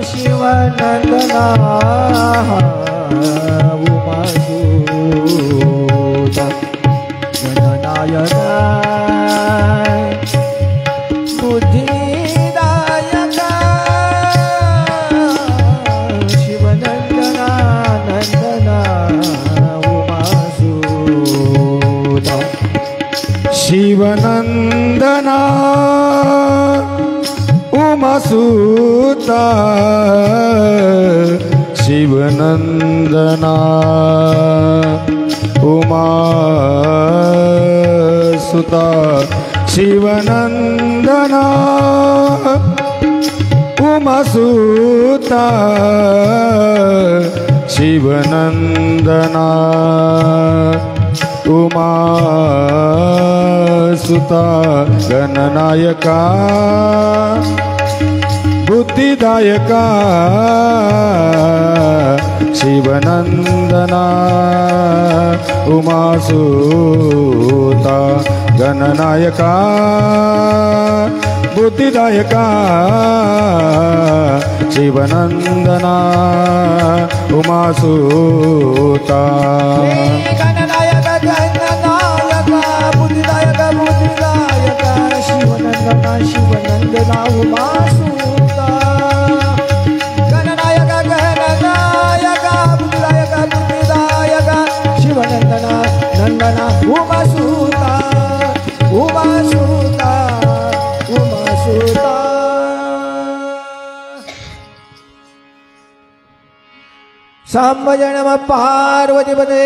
शिवनंदना उमासुत गणनायका बुद्धिदायका शिवनंदना नंदना उमासुत शिवनंदना उमासुता शिवनंदना उमासुता शिवनंदना उमासुता शिवनंदना उमासुता गणनायका बुद्धिदायका शिवनंदना उमासुता गणनायका बुद्धिदायका शिवनंदना उमासुता गणनायका गणनायका बुद्धिदायका बुद्धिदायका शिवनंदना शिवनंदना उमासुता गणनायका गणनायका बुद्धिदायका बुद्धिदायका शिवनंदना नंदना उमासुता उमासुता उमासुता सांबजय नमः पार्वती पते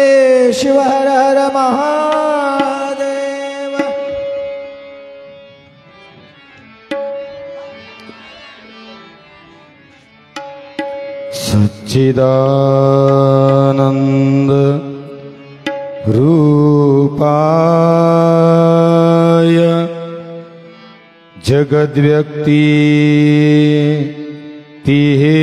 शिव हर हर महादेव। सच्चिदानंद रूपाय जगद्व्यक्ति तिहेतवे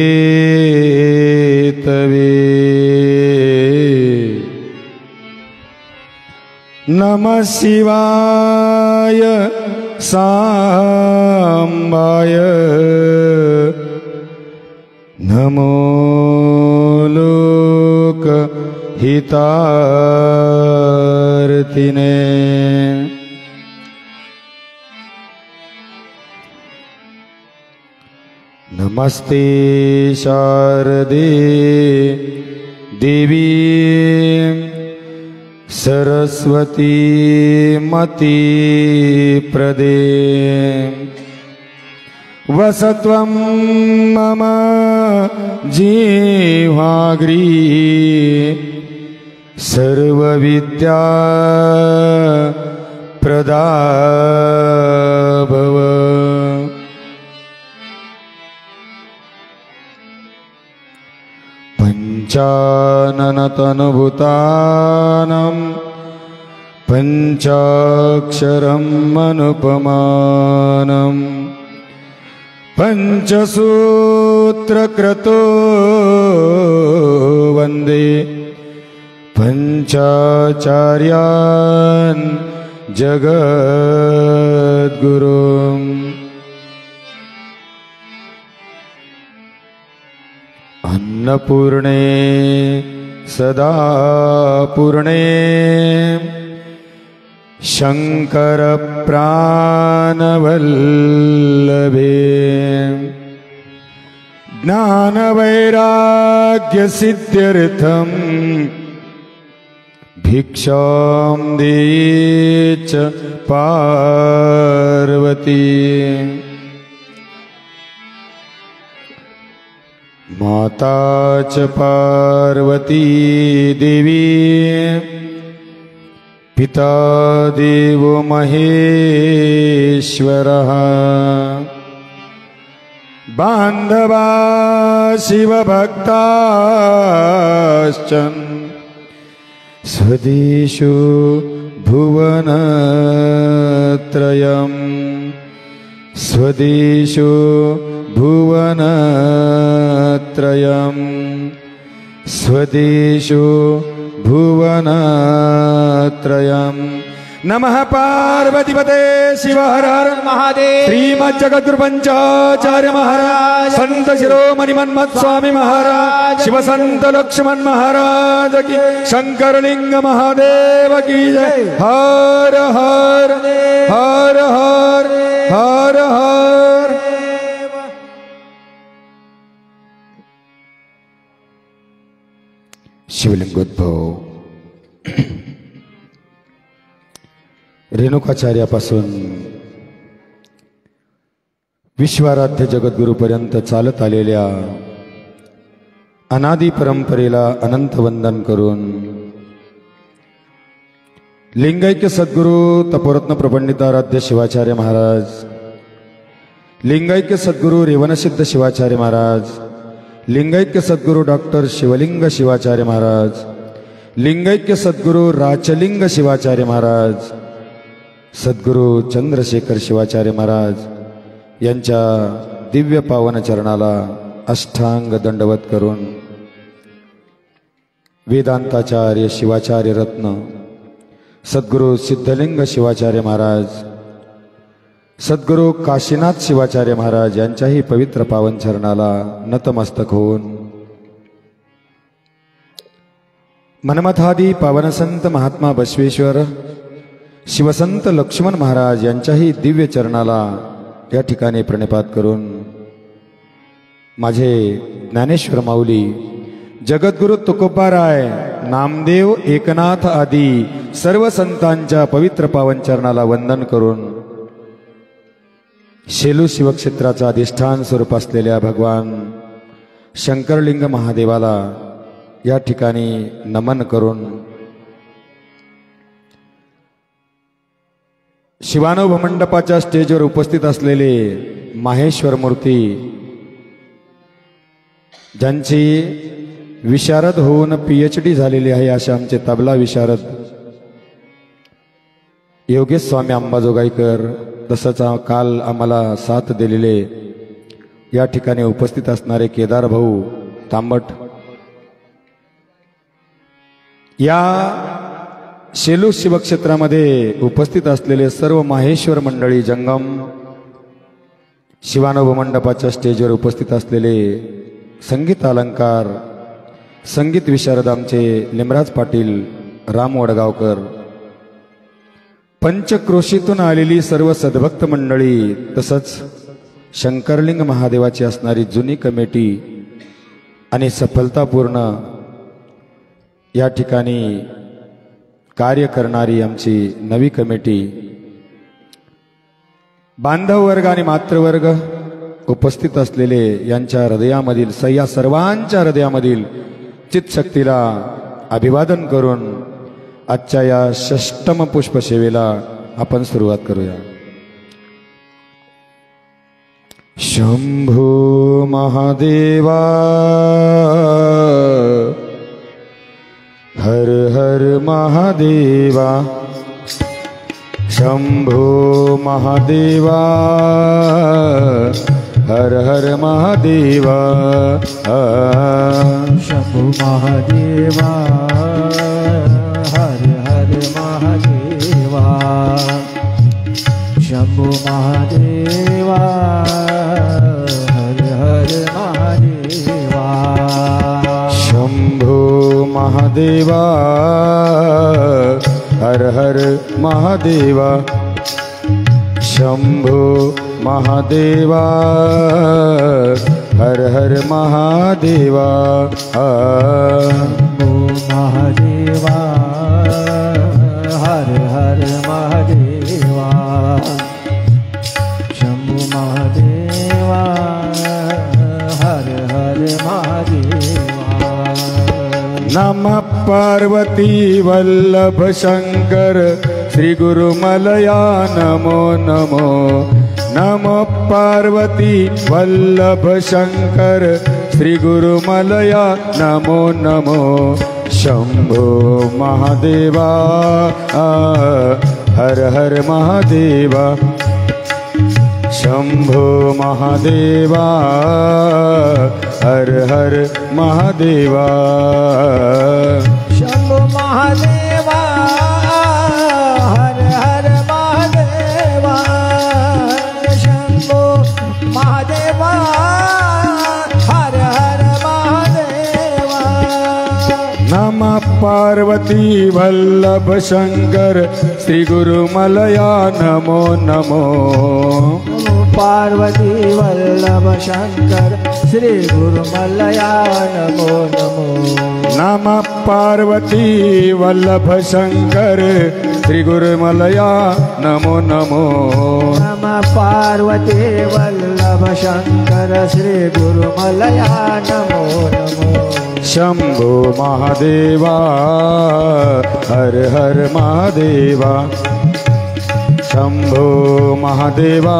नमः शिवाय सांबाय नमो लोक हितार्थिने नमस्ते शारदे देवी सरस्वती मति प्रदे वसत्वं मम जीवाग्री सर्वविद्या प्रदा भव। पंचाननतनुभूतानां पंचाक्षरम् अनुपमानं पंचसूत्रक्रतो वन्दे पंचाचार्यान् जगद्गुरुम्। अन्नपूर्णे सदा पूर्णे शंकर प्राणवल्लभे ज्ञानवैराग्य सिद्ध्यर्थं भिक्षां देहि च पार्वती। माता च पार्वती देवी पिता देवो महेश्वरः बान्धवा शिवभक्ताश्च स्वदेशो भुवनत्रयम् स्वदेशो भुवनत्रयम् स्वदेशो भुवनत्रयम् नमः पार्वतीपते शिव हर हर महादेव श्रीमज्जगद्गुरु पंचाचार्य महाराज संत शिरोमणि मन्मथ स्वामी महाराज शिव संत लक्ष्मण महाराज की शंकरलिंग महादेव की जय। हर हर हर हर हर हर। शिवलिंगोद्भव रेणुकाचार्यापासून विश्वाराध्य जगद्गुरूपर्यंत चालत आलेल्या अनादी परंपरेला अनंत वंदन करून लिंगैक्य सद्गुरू तपोरत्न प्रपंडिताराध्य शिवाचार्य महाराज, लिंगैक्य सद्गुरू रेवणसिद्ध शिवाचार्य महाराज, लिंगैक्य सद्गुरू डॉक्टर शिवलिंग शिवाचार्य महाराज, लिंगैक्य सद्गुरू राचलिंग शिवाचार्य महाराज, सद्गुरू चंद्रशेखर शिवाचार्य महाराज यांच्या दिव्य पावन चरणाला अष्टांग दंडवत करून वेदांताचार्य शिवाचार्य रत्न सद्गुरू सिद्धलिंग शिवाचार्य महाराज, सद्गुरू काशीनाथ शिवाचार्य महाराज यांच्याही पवित्र पावन चरणाला नतमस्तक होऊन मनमथादी पावनसंत महात्मा बसवेश्वर शिवसंत लक्ष्मण महाराज यांच्याही दिव्य चरणाला या ठिकाणी प्रणिपात करून माझे ज्ञानेश्वर माऊली जगद्गुरु तुकोबाराय नामदेव एकनाथ आदी सर्व संतांच्या पवित्र पावन चरणाला वंदन करून शेलू शिवक्षेत्राचा अधिष्ठान स्वरूप असलेल्या भगवान शंकरलिंग महादेवाला या ठिकाणी नमन करून शिवानुभव मंडपाच्या स्टेजवर उपस्थित असलेले माहेश्वर मूर्ती ज्यांची विशारद होऊन PhD झालेली आहे असे आमचे तबला विशारद योगेश स्वामी अंबाजोगाईकर, तसंच काल आम्हाला साथ दिलेले या ठिकाणी उपस्थित असणारे केदार भाऊ तांबट, या शेलू शिवक्षेत्रामध्ये उपस्थित असलेले सर्व माहेश्वर मंडळी, जंगम शिवानुभव मंडपाच्या स्टेजवर उपस्थित असलेले संगीत अलंकार संगीत विशारद आमचे लिमराज पाटील, राम वडगावकर, पंचक्रोशीतून आलेली सर्व सद्भक्त मंडळी, तसंच शंकरलिंग महादेवाची असणारी जुनी कमिटी आणि सफलतापूर्ण या ठिकाणी कार्य करणारी आमची नवी कमिटी, बांधव वर्ग आणि मातृवर्ग उपस्थित असलेले यांच्या हृदयामधील या सर्वांच्या हृदयामधील चित्शक्तीला अभिवादन करून आजच्या या षष्टम पुष्पसेवेला आपण सुरुवात करूया। शंभो महादेवा हर हर महादेवा, शंभो महादेवा हर हर महादेवा, शंभो महादेवा हर हर महादेवा, शंभो महादेवा हर हर महादेवा, शंभो महादेवा हर हर महादेवा, शंभो महादेवा हर हर महादेवा, शंभो महादेवा हर हर महादेवा, शंभो महादेवा हर हर महादेवा। नमः पार्वती वल्लभ शंकर श्री गुरुमलया नमो नमो, नमः पार्वती वल्लभ शंकर श्री गुरुमलया नमो नमो, शंभो महादेवा हर हर महादेवा, शंभो महादेवा हर हर महादेवा, शंभो महादेवा हर पार्वती वल्लभ शंकर श्री गुरुमलया नमो नमो पार्वती वल्लभ शंकर श्री गुरुमलया नमो नमो नमः पार्वती वल्लभ शंकर श्री गुरुमलया नमो नमो नमः पार्वती वल्लभ शंकर श्री गुरुमलया नमो नमो शंभो महादेवा हर हर महादेवा शंभो महादेवा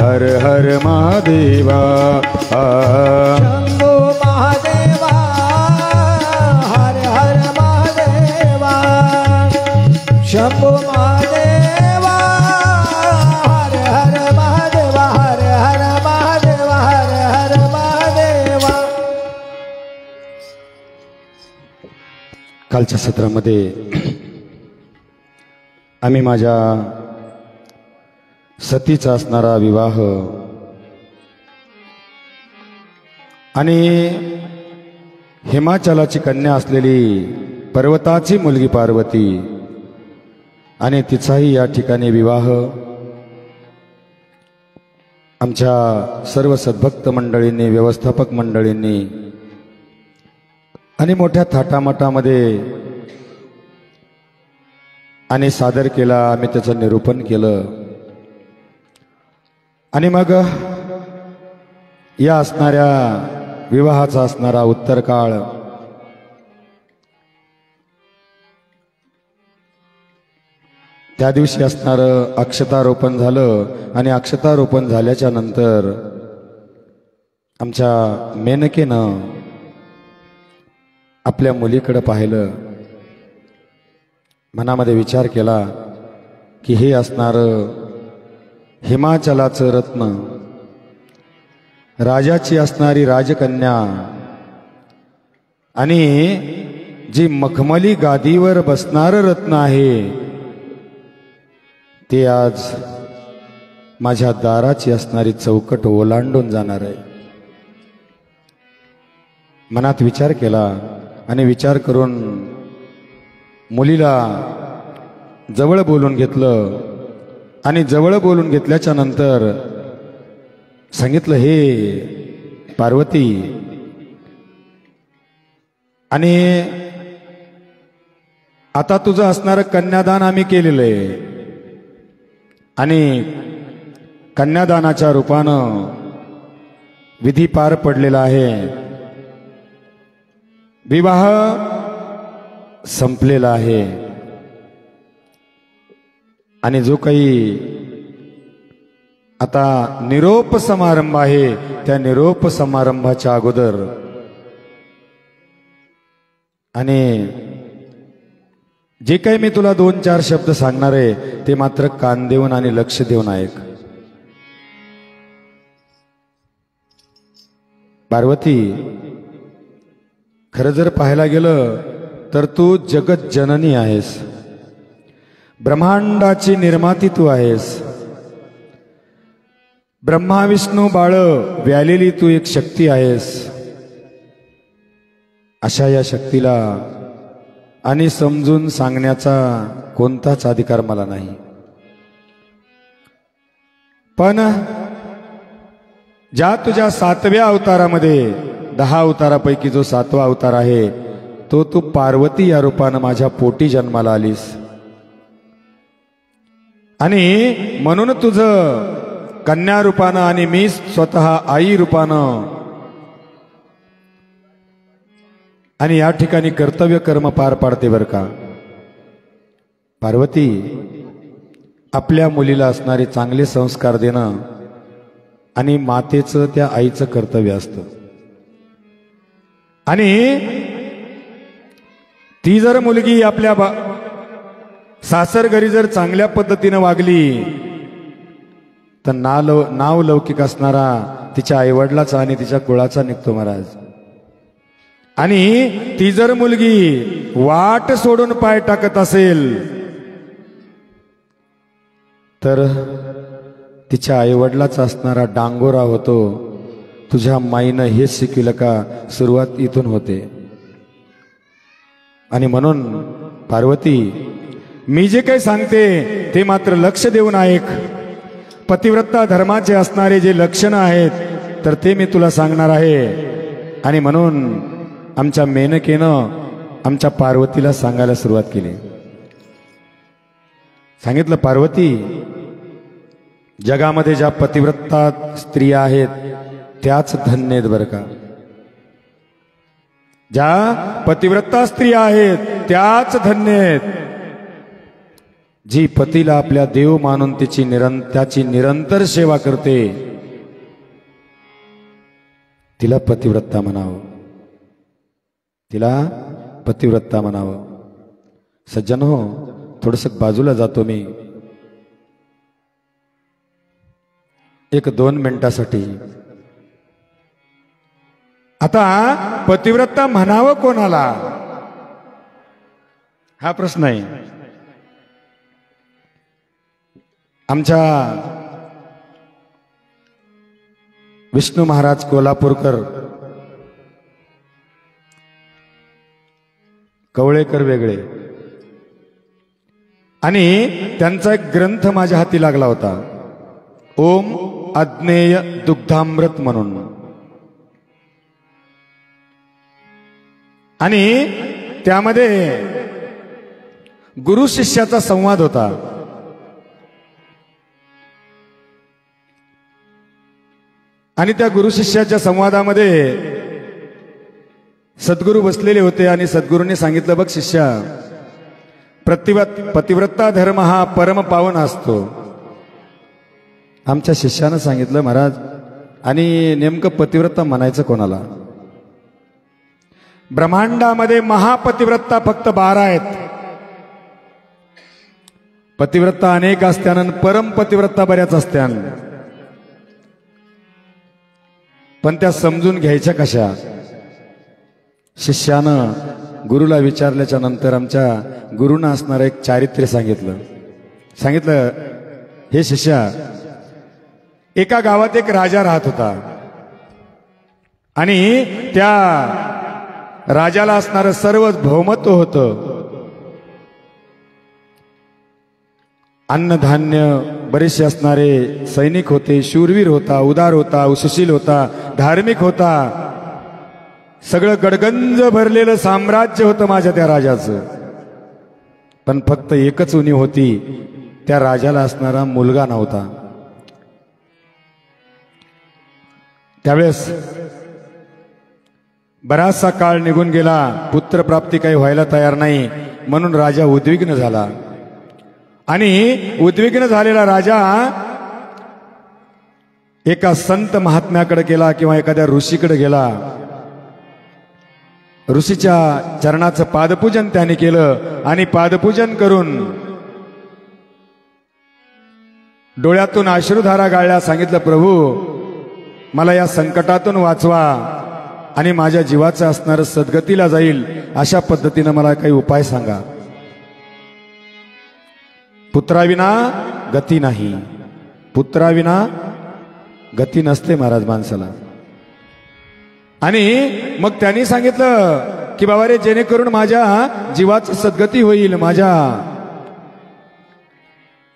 हर हर महादेवा शंभो महादेवा हर हर महादेवा शंभो महादेवा हर हर महादेवा हर हर महादेवा हर हर महादेवा कालच्या सत्रामध्ये आम्ही माझ्या सतीचा असणारा विवाह आणि हिमाचलाची कन्या असलेली पर्वताची मुलगी पार्वती आणि तिचाही या ठिकाणी विवाह आमच्या सर्व सद्भक्त मंडळींनी, व्यवस्थापक मंडळींनी आणि मोठ्या थाटामाटामध्ये आणि सादर केला. आम्ही त्याचं निरूपण केलं आणि मग या असणाऱ्या विवाहाचा असणारा उत्तर काळ त्या दिवशी असणारं अक्षतारोपण झालं आणि अक्षतारोपण झाल्याच्या नंतर आमच्या मेनकेनं आपल्या मुलीकडे पाहिलं, मनामध्ये विचार केला की हे असणारं हिमाचलाचं रत्न, राजाची असणारी राजकन्या आणि जी मखमली गादीवर बसणारं रत्न आहे ते आज माझ्या दाराची असणारी चौकट ओलांडून जाणार आहे. मनात विचार केला आणि विचार करून मुलीला जवळ बोलून घेतलं आणि जवळ बोलून घेतल्याच्या नंतर सांगितलं, हे पार्वती, आणि आता तुझं असणारं कन्यादान आम्ही केलेलं आहे आणि कन्यादानाच्या रूपानं विधी पार पडलेला आहे, विवाह संपलेला आहे आणि जो काही आता निरोप समारंभ आहे त्या निरोप समारंभाच्या अगोदर आणि जे काही मी तुला 2-4 शब्द सांगणार आहे ते मात्र कान देऊन आणि लक्ष देऊन ऐक. पार्वती, खरं जर पाहायला गेलं तर तू जगत जननी आहेस, ब्रह्मांडाची निर्माती तू आहेस, ब्रह्मा विष्णू बाळ व्यालेली तू एक शक्ती आहेस. अशा या शक्तीला आणि समजून सांगण्याचा कोणताच अधिकार मला नाही, पण ज्या तुझ्या 7व्या अवतारामध्ये 10 अवतारापैकी जो 7वा अवतार आहे तो तू पार्वती या रूपानं माझ्या पोटी जन्माला आलीस आणि म्हणून तुझं कन्या रूपानं आणि मी स्वतः आई रूपानं आणि या ठिकाणी कर्तव्य कर्म पार पाडते बर का. पार्वती, आपल्या मुलीला असणारे चांगले संस्कार देणं आणि मातेचं त्या आईचं कर्तव्य असतं आणि ती जर मुलगी आपल्या सासर घरी जर चांगल्या पद्धतीनं वागली तर नाव लौकिक असणारा तिच्या आईवडिलाचा आणि तिच्या कुळाचा निघतो महाराज. आणि ती जर मुलगी वाट सोडून पाय टाकत असेल तर तिच्या आईवडिलाचा असणारा डांगोरा होतो. तुझ्या माईनं हेच शिकविलं का? सुरुवात इथून होते. आणि म्हणून पार्वती, मी जे काही सांगते ते मात्र लक्ष देऊन ऐक. पतिव्रता धर्माचे असणारे जे लक्षणं आहेत तर ते मी तुला सांगणार आहे. आणि म्हणून आमच्या मेनकेनं आमच्या पार्वतीला सांगायला सुरुवात केली. सांगितलं, पार्वती, जगामध्ये ज्या पतिव्रता स्त्रिया आहेत त्याच धन्य आहेत बरं का. ज्या पतिव्रता स्त्रिया आहेत त्याच धन्य आहेत. जी पतीला आपल्या देव मानून त्याची निरंतर सेवा करते तिला पतिव्रता म्हणावं. तिला पतिव्रता म्हणावं. सज्जन हो, थोडंसं बाजूला जातो मी 1-2 मिनिटासाठी. आता पतिव्रता म्हणावं कोणाला हा प्रश्न आहे. आमच्या विष्णू महाराज कोल्हापूरकर, कवळेकर वेगळे, आणि त्यांचा एक ग्रंथ माझ्या हाती लागला होता, ओम अज्ञेय दुग्धामृत म्हणून. आणि त्यामध्ये गुरु शिष्याचा संवाद होता. आणि त्या गुरु शिष्याच्या संवादामध्ये सद्गुरू बसलेले होते आणि सद्गुरूंनी सांगितलं, बघ शिष्या, पतिव्रता धर्म हा परम पावन असतो. आमच्या शिष्यानं सांगितलं, महाराज, आणि नेमकं पतिव्रता म्हणायचं कोणाला? ब्रह्मांडामध्ये महापतिव्रता फक्त 12 आहेत. पतिव्रता अनेक असत्यानं परम पतिव्रता बऱ्याच असत्यान. पण त्या समजून घ्यायच्या कशा? शिष्यानं गुरुला विचारल्याच्या नंतर आमच्या गुरुनं असणारं एक चारित्र्य सांगितलं. हे शिष्या, एका गावात एक राजा राहत होता आणि त्या राजाला असणारं सर्व बहुमत्व होतं. अन्नधान्य बरेचसे असणारे सैनिक होते, शूरवीर होता, उदार होता, सुशील होता, धार्मिक होता. सगळं गडगंज भरलेलं साम्राज्य होतं माझ्या त्या राजाचं. पण फक्त एकच उणीव होती, त्या राजाला असणारा मुलगा नव्हता. त्यावेळेस बराचसा काळ निघून गेला, पुत्रप्राप्ती काही व्हायला तयार नाही, म्हणून राजा उद्विग्न झाला. आणि उद्विग्न झालेला राजा एका संत महात्म्याकडे गेला किंवा एखाद्या ऋषीकडे गेला. ऋषीच्या चरणाचं पादपूजन त्याने केलं आणि पादपूजन करून डोळ्यातून अश्रुधारा गाळल्या. सांगितलं, प्रभू, मला या संकटातून वाचवा आणि माझ्या जीवाचं असणारं सद्गतीला जाईल अशा पद्धतीनं मला काही उपाय सांगा. पुत्राविना गती नाही. पुत्राविना गती नसते महाराज माणसाला. आणि मग त्यांनी सांगितलं की बाबा रे, जेणेकरून माझ्या जीवाची सद्गती होईल, माझ्या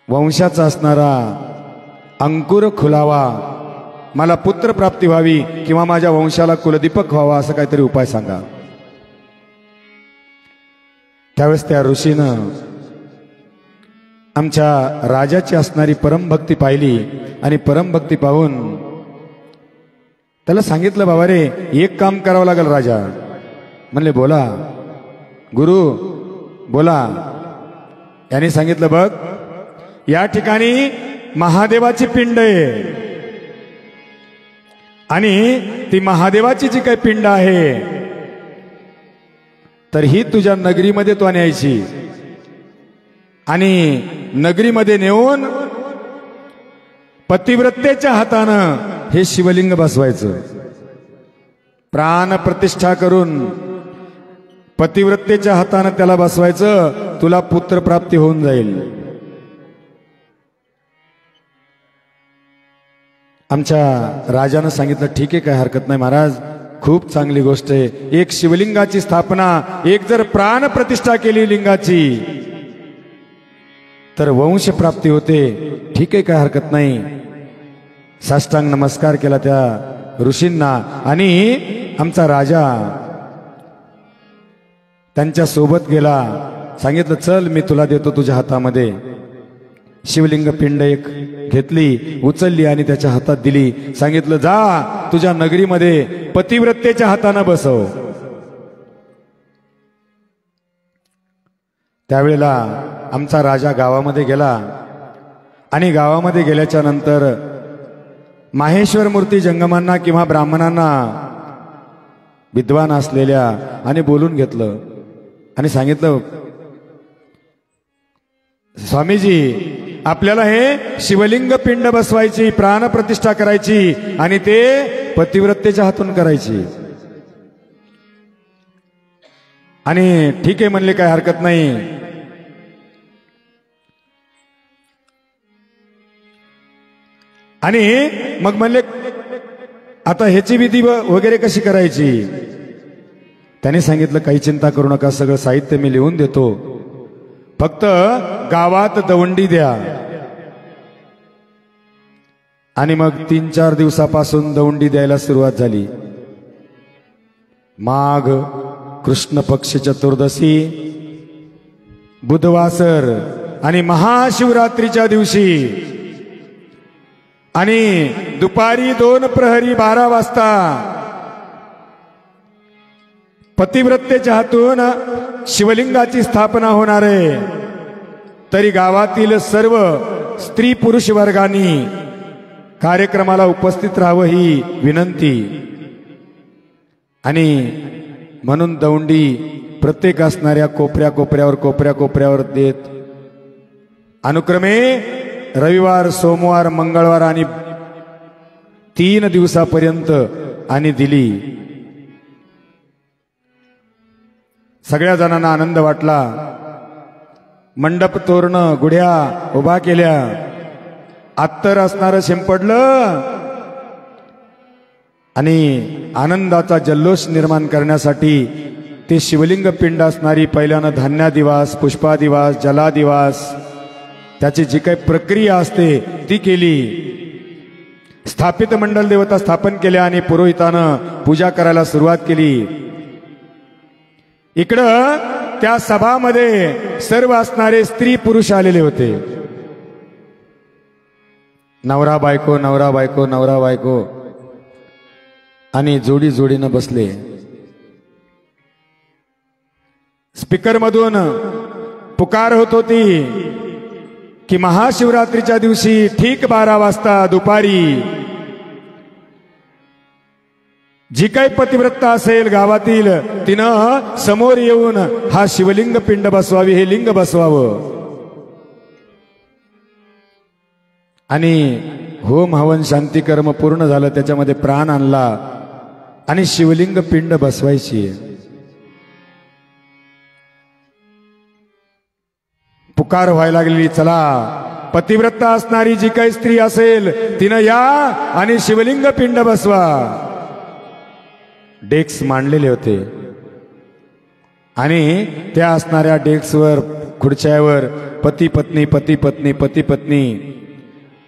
वंशाचा असणारा अंकुर खुलावा, मला पुत्र प्राप्ती व्हावी किंवा माझ्या वंशाला कुलदीपक व्हावा, असं काहीतरी उपाय सांगा. त्यावेळेस त्या ऋषीनं आमच्या राजाची असणारी परमभक्ती पाहिली आणि परमभक्ती पाहून त्याला सांगितलं, बाबा रे, एक काम करावं लागेल राजा. म्हणले, बोला गुरु, बोला. यांनी सांगितलं, बघ, या ठिकाणी महादेवाची पिंड आहे आणि ती महादेवाची जी काही पिंड आहे तर ही तुझ्या नगरीमध्ये तू न्यायची आणि नगरीमध्ये नेऊन पतिव्रतेच्या हातानं हे शिवलिंग बसवायचं. प्राण प्रतिष्ठा करून पतिव्रतेच्या हातानं त्याला बसवायचं, तुला पुत्रप्राप्ती होऊन जाईल. आमच्या राजानं सांगितलं, ठीक आहे, काय हरकत नाही महाराज, खूप चांगली गोष्ट आहे. एक शिवलिंगाची स्थापना, एक जर प्राण प्रतिष्ठा केली लिंगाची तर वंश प्राप्ती होते. ठीक आहे, काय हरकत नाही. साष्टांग नमस्कार केला त्या ऋषींना आणि आमचा राजा त्यांच्या सोबत गेला. सांगितलं, चल मी तुला देतो तुझ्या हातामध्ये. शिवलिंग पिंड एक घेतली, उचलली आणि त्याच्या हातात दिली. सांगितलं, जा तुझ्या नगरीमध्ये पतिव्रतेच्या हातानं बसव. त्यावेळेला आमचा राजा गावामध्ये गेला आणि गावामध्ये गेल्याच्या नंतर माहेश्वर मूर्ती जंगमांना किंवा ब्राह्मणांना विद्वान असलेल्या आणि बोलून घेतलं आणि सांगितलं, स्वामीजी आपल्याला हे शिवलिंग पिंड बसवायची, प्राणप्रतिष्ठा करायची आणि ते पतिव्रतेच्या हातून करायची. आणि ठीक आहे म्हणले, काय हरकत नाही. आणि मग म्हणले, आता ह्याची विधी वगैरे कशी करायची. त्याने सांगितलं, काही चिंता करू नका, सगळं साहित्य मी लिहून देतो, फक्त गावात दवंडी द्या. आणि मग 3-4 दिवसापासून दवंडी द्यायला सुरुवात झाली. माघ कृष्ण पक्ष चतुर्दशी, बुधवासर आणि महाशिवरात्रीच्या दिवशी आणि दुपारी 2 प्रहरी 12 वाजता पतिव्रतेच्या हातून शिवलिंगाची स्थापना होणार आहे. तरी गावातील सर्व स्त्री पुरुष वर्गांनी कार्यक्रमाला उपस्थित राहावं ही विनंती. आणि म्हणून दौंडी प्रत्येक असणाऱ्या कोपऱ्यावर देत अनुक्रमे रविवार, सोमवार, मंगळवार आणि 3 दिवसापर्यंत आणि दिली. सगळ्या जणांना आनंद वाटला. मंडप तोरण गुढ्या उभा केल्या, अत्तर असणारं शिंपडलं आणि आनंदाचा जल्लोष निर्माण करण्यासाठी ते शिवलिंग पिंड असणारी पहिल्यानं धान्यादिवास, पुष्पादिवास, जलादिवास, त्याची जी काही प्रक्रिया असते ती केली. स्थापित मंडल देवता स्थापन केल्या आणि पुरोहितानं पूजा करायला सुरुवात केली. इकडं त्या सभामध्ये सर्व असणारे स्त्री पुरुष आलेले होते. नवरा बायको, नवरा बायको, नवरा बायको आणि जोडी जोडीनं बसले. स्पीकर मधून पुकार होत होती की महाशिवरात्रीच्या दिवशी ठीक 12 वाजता दुपारी जी काही पतिव्रता असेल गावातील तिनं समोर येऊन हा शिवलिंग पिंड बसवावी, हे लिंग बसवावं. आणि होम हवन शांती कर्म पूर्ण झालं, त्याच्यामध्ये प्राण आणला आणि शिवलिंग पिंड बसवायची. पुकार व्हायला लागली, चला पतिव्रता असणारी जी काही स्त्री असेल तिनं या आणि शिवलिंग पिंड बसवा. डेक्स मांडलेले होते आणि त्या असणाऱ्या डेक्सवर, खुर्च्यावर पती पत्नी, पती पत्नी, पती पत्नी,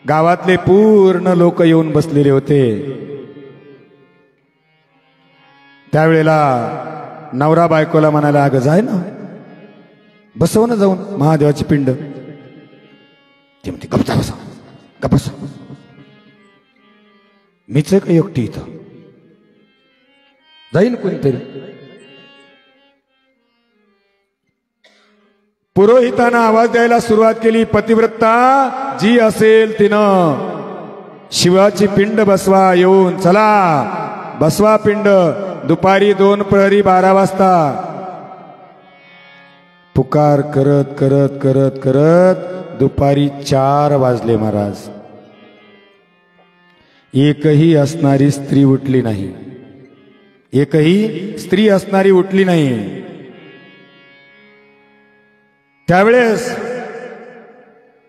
गावातले पूर्ण लोक येऊन बसलेले होते. त्यावेळेला नवरा बायकोला म्हणाला, अगं जाय ना, बसव ना जाऊन महादेवाची पिंड. ते म्हणते, गप्पा बसा, गप्पा बसा, मीच का एकटी इथं, जाईन कोणीतरी. पुरोहितानं आवाज द्यायला सुरुवात केली, पतिव्रता जी असेल तिनं शिवाची पिंड बसवा येऊन, चला बसवा पिंड. दुपारी 2 प्रहरी 12 वाजता पुकार करत करत करत करत दुपारी 4 वाजले महाराज. एकही असणारी स्त्री उठली नाही, एकही स्त्री असणारी उठली नाही. त्यावेळेस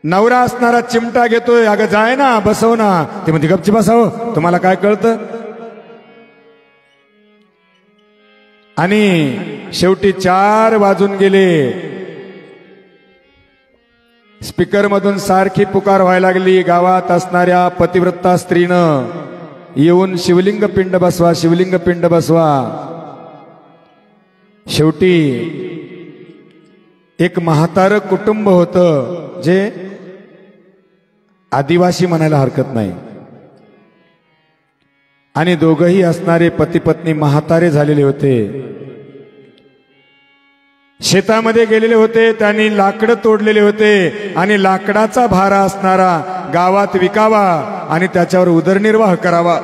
नवरा असणारा चिमटा घेतोय, अगं जाय ना, बसव ना. ते म्हणते, गपची बसाव, तुम्हाला काय कळतं. आणि शेवटी 4 वाजून गेले. स्पीकर मधून सारखी पुकार व्हायला लागली. गावात असणाऱ्या पतिव्रता स्त्रीनं येऊन शिवलिंग पिंड बसवा, शिवलिंग पिंड बसवा. शेवटी एक म्हातारं कुटुंब होतं, जे आदिवासी म्हणायला हरकत नाही, आणि दोघही असणारे पती पत्नी म्हातारे झालेले होते. शेतामध्ये गेलेले होते, त्यांनी लाकडं तोडलेले होते आणि लाकडाचा भारा असणारा गावात विकावा आणि त्याच्यावर उदरनिर्वाह करावा.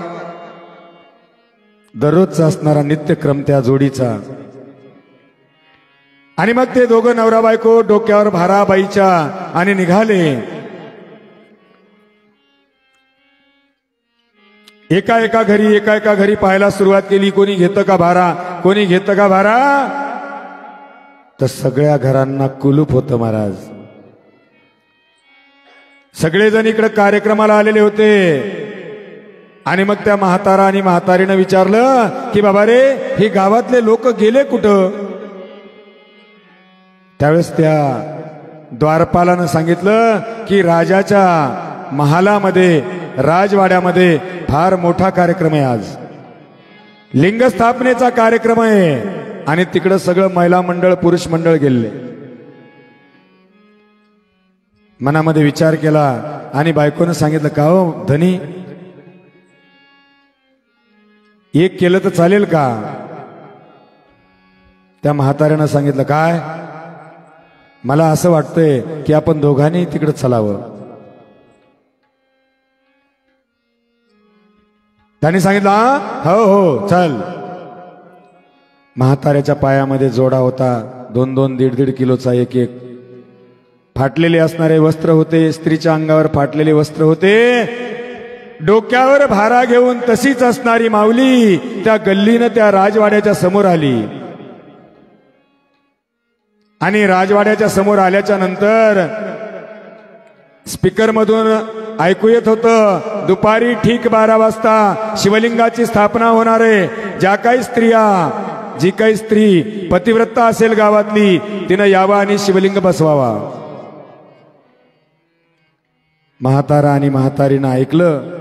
दररोजचा असणारा नित्यक्रम त्या जोडीचा. आणि मग ते दोघं नवरा बायको डोक्यावर भारा बाईच्या आणि निघाले. एका एका घरी पाहायला सुरुवात केली. कोणी घेतं का भारा, कोणी घेतं का भारा. तर सगळ्या घरांना कुलूप होतं महाराज. सगळेजण इकडे कार्यक्रमाला आलेले होते. आणि मग त्या म्हातारा आणि म्हातारीनं विचारलं की बाबा रे, हे गावातले लोक गेले कुठं. त्यावेळेस त्या द्वारपालानं सांगितलं की राजाच्या महालामध्ये, राजवाड्यामध्ये फार मोठा कार्यक्रम आहे. आज लिंगस्थापनेचा कार्यक्रम आहे आणि तिकडं सगळं महिला मंडळ पुरुष मंडळ गेले. मनामध्ये विचार केला आणि बायकोनं सांगितलं, का हो धनी, एक केलं तर चालेल का. त्या म्हाताऱ्यानं सांगितलं, काय, मला असं वाटतंय की आपण दोघांनी तिकडे चलावं. त्यांनी सांगितलं, हो हो चल. म्हाताऱ्याच्या पायामध्ये जोडा होता, 2-2, 1.5 किलोचा एक एक. फाटलेले असणारे वस्त्र होते, स्त्रीच्या अंगावर फाटलेले वस्त्र होते. डोक्यावर भारा घेऊन तशीच असणारी माऊली त्या गल्लीनं त्या राजवाड्याच्या समोर आली. आणि राजवाड्याच्या समोर आल्याच्या नंतर स्पीकर मधून ऐकू येत होतं, दुपारी ठीक 12 वाजता शिवलिंगाची स्थापना होणार आहे. ज्या काही स्त्रिया, जी काही स्त्री पतिव्रता असेल गावातली, तिनं यावा आणि शिवलिंग बसवावा. म्हातारा आणि म्हातारीनं ऐकलं.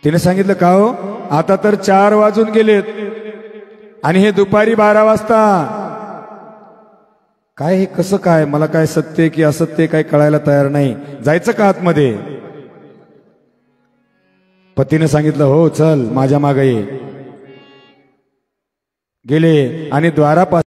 तिने सांगितलं, का हो, आता तर 4 वाजून गेलेत आणि हे दुपारी 12 वाजता. काय हे कसं काय, मला काय सत्य की असत्य काय कळायला तयार नाही. जायचं का आतमध्ये. पतीने सांगितलं, हो चल माझ्या मागे ये. गेले आणि द्वारापासून